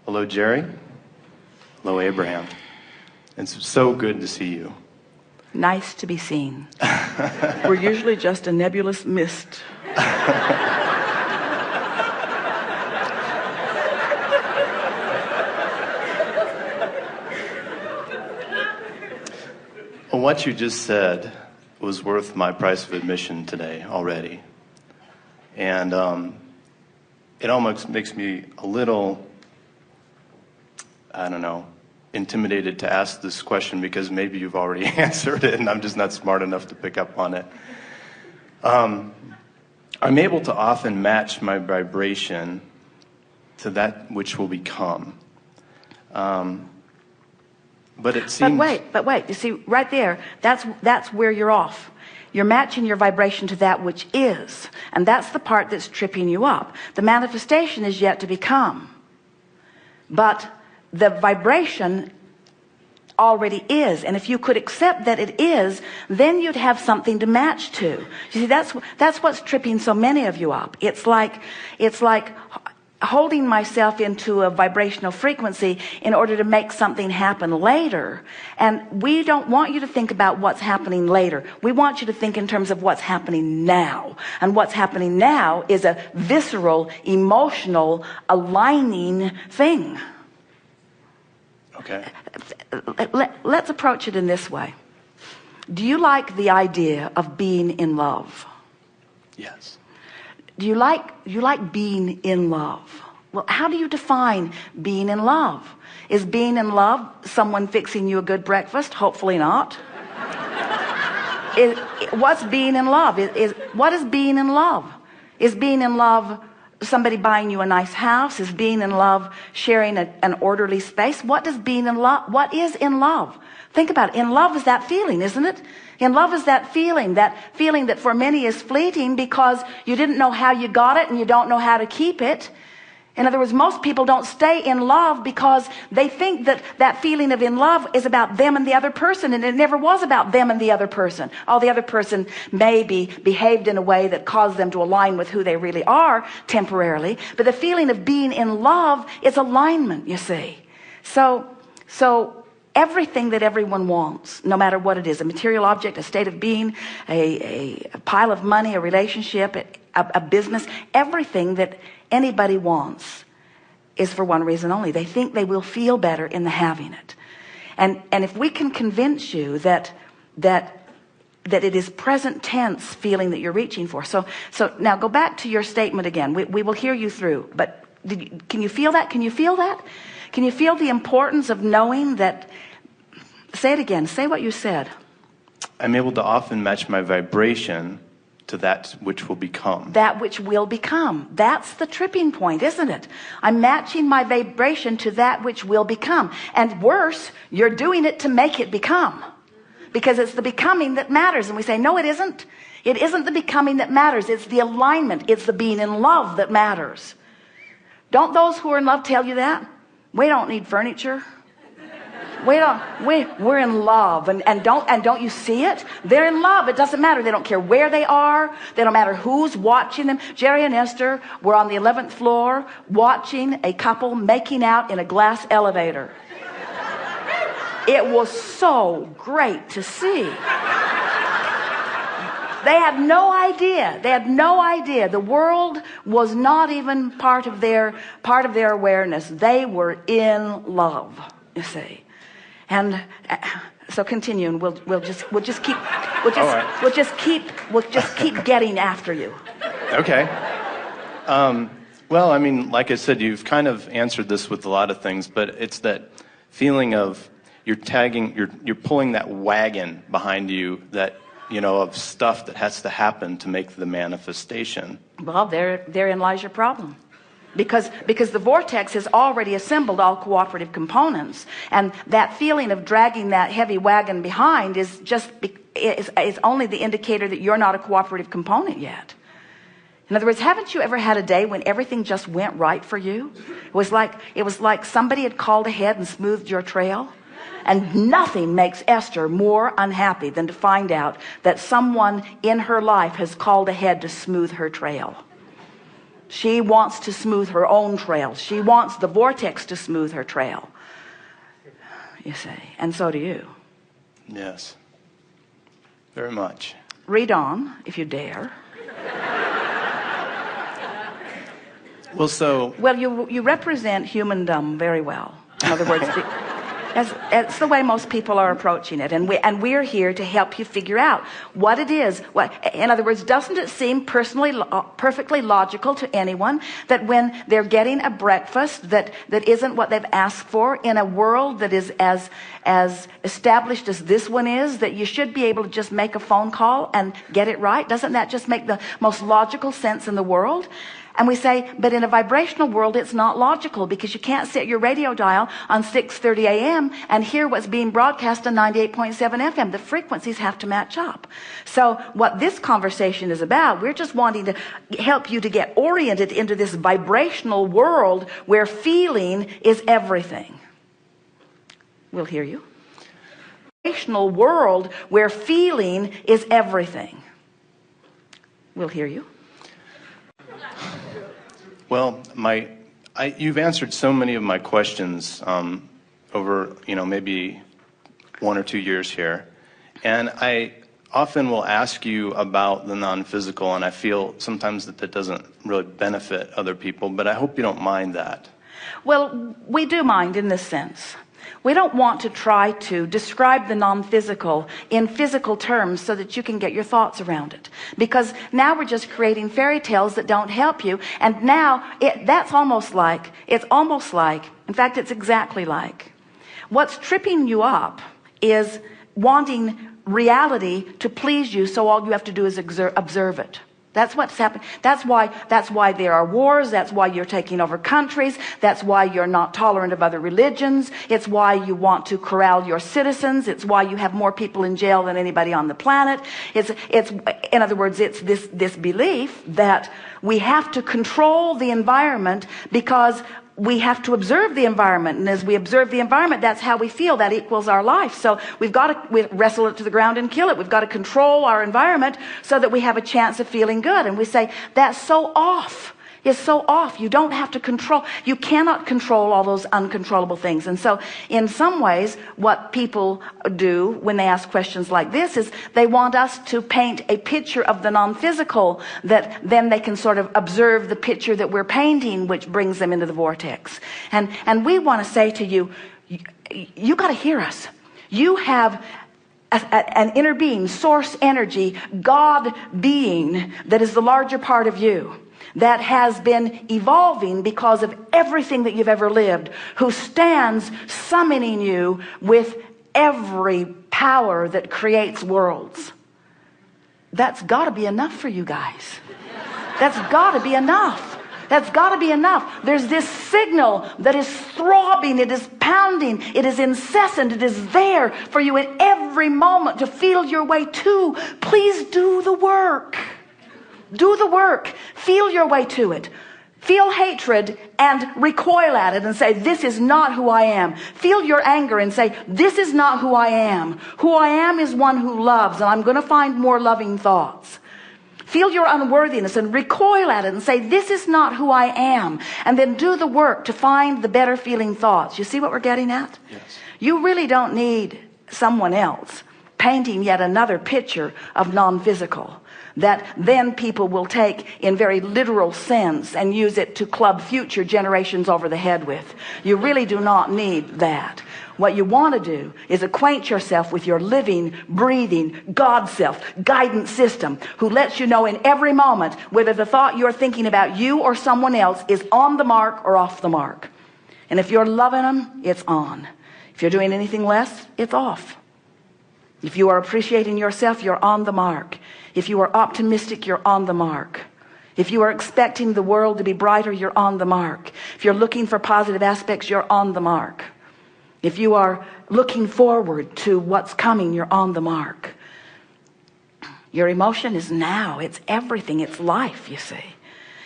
Hello, Jerry. Hello, Abraham. It's so good to see you. Nice to be seen. We're usually just a nebulous mist. Well, what you just said was worth my price of admission today already. And it almost makes me a little, I don't know, intimidated to ask this question because maybe you've already answered it and I'm just not smart enough to pick up on it. I'm able to often match my vibration to that which will become. But it seems... But wait, you see, right there, that's where you're off. You're matching your vibration to that which is, and that's the part that's tripping you up. The manifestation is yet to become. But the vibration already is, and if you could accept that it is, then you'd have something to match to. You see, that's what's tripping so many of you up. It's like holding myself into a vibrational frequency in order to make something happen later. And we don't want you to think about what's happening later. We want you to think in terms of what's happening now. And what's happening now is a visceral, emotional, aligning thing. Okay. Let's approach it in this way. Do you like the idea of being in love? Yes. Do you like being in love? Well, how do you define being in love? Is being in love someone fixing you a good breakfast? Hopefully not. What's being in love? What is being in love? Is being in love somebody buying you a nice house? Is being in love sharing an orderly space? What is in love? Think about it. In love is that feeling, isn't it? In love is that feeling that for many is fleeting because you didn't know how you got it and you don't know how to keep it. In other words, most people don't stay in love because they think that feeling of in love is about them and the other person, and it never was about them and the other person. Oh, the other person maybe behaved in a way that caused them to align with who they really are temporarily, but the feeling of being in love is alignment, you see. So everything that everyone wants, no matter what it is, a material object, a state of being, a pile of money, a relationship, a business, everything that anybody wants is for one reason only. They think they will feel better in the having it. And if we can convince you that it is present tense feeling that you're reaching for. So now go back to your statement again. We will hear you through, but can you feel that? Can you feel that? Can you feel the importance of knowing that? Say it again. Say what you said. I'm able to often match my vibration to that which will become. That which will become. That's the tripping point, isn't it? I'm matching my vibration to that which will become. And worse, you're doing it to make it become. Because it's the becoming that matters. And we say, no, it isn't. It isn't the becoming that matters. It's the alignment. It's the being in love that matters. Don't those who are in love tell you that? We don't need furniture. We're in love, and don't you see it? They're in love. It doesn't matter. They don't care where they are. They don't matter who's watching them. Jerry and Esther were on the 11th floor watching a couple making out in a glass elevator. It was so great to see. They had no idea. They had no idea. The world was not even part of their awareness. They were in love, you see. And so continue, and we'll just keep getting after you. Okay. Well, I mean, like I said, you've kind of answered this with a lot of things, but it's that feeling of you're pulling that wagon behind you that, of stuff that has to happen to make the manifestation. Well, therein lies your problem. Because the vortex has already assembled all cooperative components, and that feeling of dragging that heavy wagon behind is only the indicator that you're not a cooperative component yet. In other words, haven't you ever had a day when everything just went right for you? It was like somebody had called ahead and smoothed your trail. And nothing makes Esther more unhappy than to find out that someone in her life has called ahead to smooth her trail. She wants to smooth her own trail. She wants the vortex to smooth her trail. You see, and so do you. Yes, very much. Read on, if you dare. Well, you represent humandom very well. In other words, it's the way most people are approaching it, and we're here to help you figure out what it is. In other words, doesn't it seem perfectly logical to anyone that when they're getting a breakfast that isn't what they've asked for in a world that is as established as this one is, that you should be able to just make a phone call and get it right? Doesn't that just make the most logical sense in the world? And we say, but in a vibrational world, it's not logical, because you can't set your radio dial on 6:30 a.m. and hear what's being broadcast on 98.7 FM. The frequencies have to match up. So what this conversation is about, we're just wanting to help you to get oriented into this vibrational world where feeling is everything. We'll hear you. Vibrational world where feeling is everything. We'll hear you. Well, you've answered so many of my questions over, maybe 1 or 2 years here. And I often will ask you about the non-physical, and I feel sometimes that doesn't really benefit other people, but I hope you don't mind that. Well, we do mind in this sense. We don't want to try to describe the non-physical in physical terms so that you can get your thoughts around it. Because now we're just creating fairy tales that don't help you. And now it's almost like, in fact, it's exactly like, what's tripping you up is wanting reality to please you, so all you have to do is observe it. That's what's happening. That's why there are wars. That's why you're taking over countries. That's why you're not tolerant of other religions. It's why you want to corral your citizens. It's why you have more people in jail than anybody on the planet. It's in other words, it's this belief that we have to control the environment because we have to observe the environment, and as we observe the environment, that's how we feel. That equals our life. So we wrestle it to the ground and kill it. We've got to control our environment so that we have a chance of feeling good. And we say, that's so off. It's so off. You don't have to control. You cannot control all those uncontrollable things. And so in some ways, what people do when they ask questions like this is they want us to paint a picture of the non-physical that then they can sort of observe the picture that we're painting, which brings them into the vortex. And we want to say to you, you got to hear us. You have an inner being, source energy, God being that is the larger part of you, that has been evolving because of everything that you've ever lived, who stands summoning you with every power that creates worlds. That's got to be enough for you guys. That's got to be enough. That's got to be enough. There's this signal that is throbbing, it is pounding, it is incessant, it is there for you at every moment to feel your way to. Please do the work. Do the work. Feel your way to it. Feel hatred and recoil at it and say, this is not who I am. Feel your anger and say, this is not who I am. Who I am is one who loves, and I'm going to find more loving thoughts. Feel your unworthiness and recoil at it and say, this is not who I am. And then do the work to find the better feeling thoughts. You see what we're getting at? Yes. You really don't need someone else painting yet another picture of non-physical that then people will take in very literal sense and use it to club future generations over the head with. You really do not need that. What you want to do is acquaint yourself with your living, breathing God self, guidance system, who lets you know in every moment whether the thought you're thinking about you or someone else is on the mark or off the mark. And if you're loving them, it's on. If you're doing anything less, it's off. If you are appreciating yourself, you're on the mark. If you are optimistic, you're on the mark. If you are expecting the world to be brighter, you're on the mark. If you're looking for positive aspects, you're on the mark. If you are looking forward to what's coming, you're on the mark. Your emotion is now. It's everything. It's life, you see.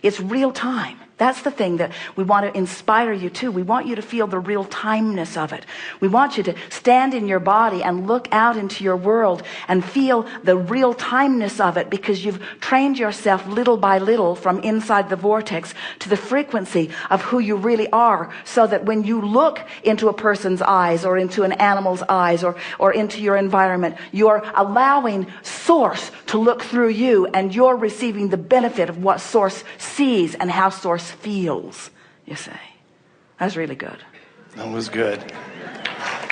It's real time. That's the thing that we want to inspire you to. We want you to feel the real timeness of it. We want you to stand in your body and look out into your world and feel the real timeness of it, because you've trained yourself little by little from inside the vortex to the frequency of who you really are, so that when you look into a person's eyes or into an animal's eyes or into your environment, you're allowing Source to look through you, and you're receiving the benefit of what Source sees and how Source feels. You see, that's really good. That was good.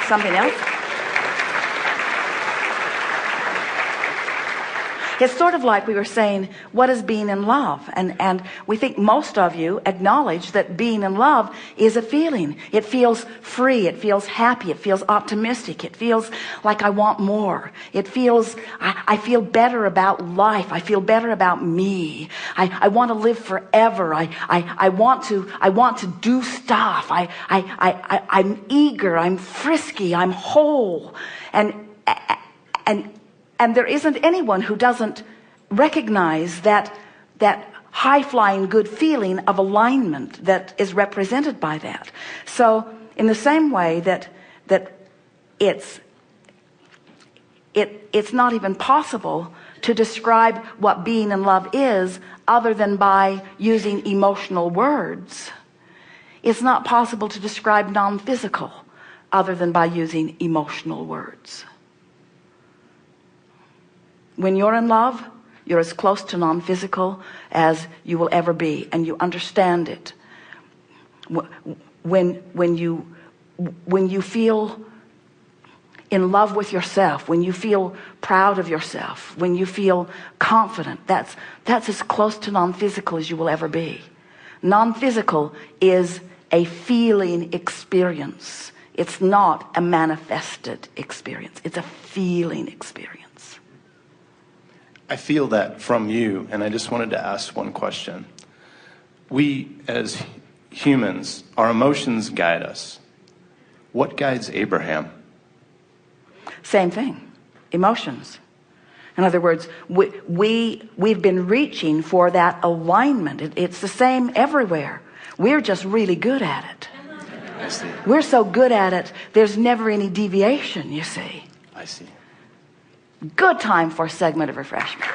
Something else? It's sort of like we were saying, what is being in love? And we think most of you acknowledge that being in love is a feeling. It feels free. It feels happy. It feels optimistic. It feels like I want more. It feels, I feel better about life. I feel better about me. I want to live forever. I want to do stuff. I'm eager. I'm frisky. I'm whole. And there isn't anyone who doesn't recognize that high-flying good feeling of alignment that is represented by that. So in the same way that it's not even possible to describe what being in love is other than by using emotional words, it's not possible to describe non-physical other than by using emotional words. When you're in love, you're as close to non-physical as you will ever be, and you understand it. When you feel in love with yourself, when you feel proud of yourself, when you feel confident, that's as close to non-physical as you will ever be. Non-physical is a feeling experience. It's not a manifested experience. It's a feeling experience. I feel that from you, and I just wanted to ask one question. We, as humans, our emotions guide us. What guides Abraham? Same thing. Emotions. In other words, we've been reaching for that alignment. It's the same everywhere. We're just really good at it. I see. We're so good at it, there's never any deviation, you see. I see. Good time for a segment of refreshment.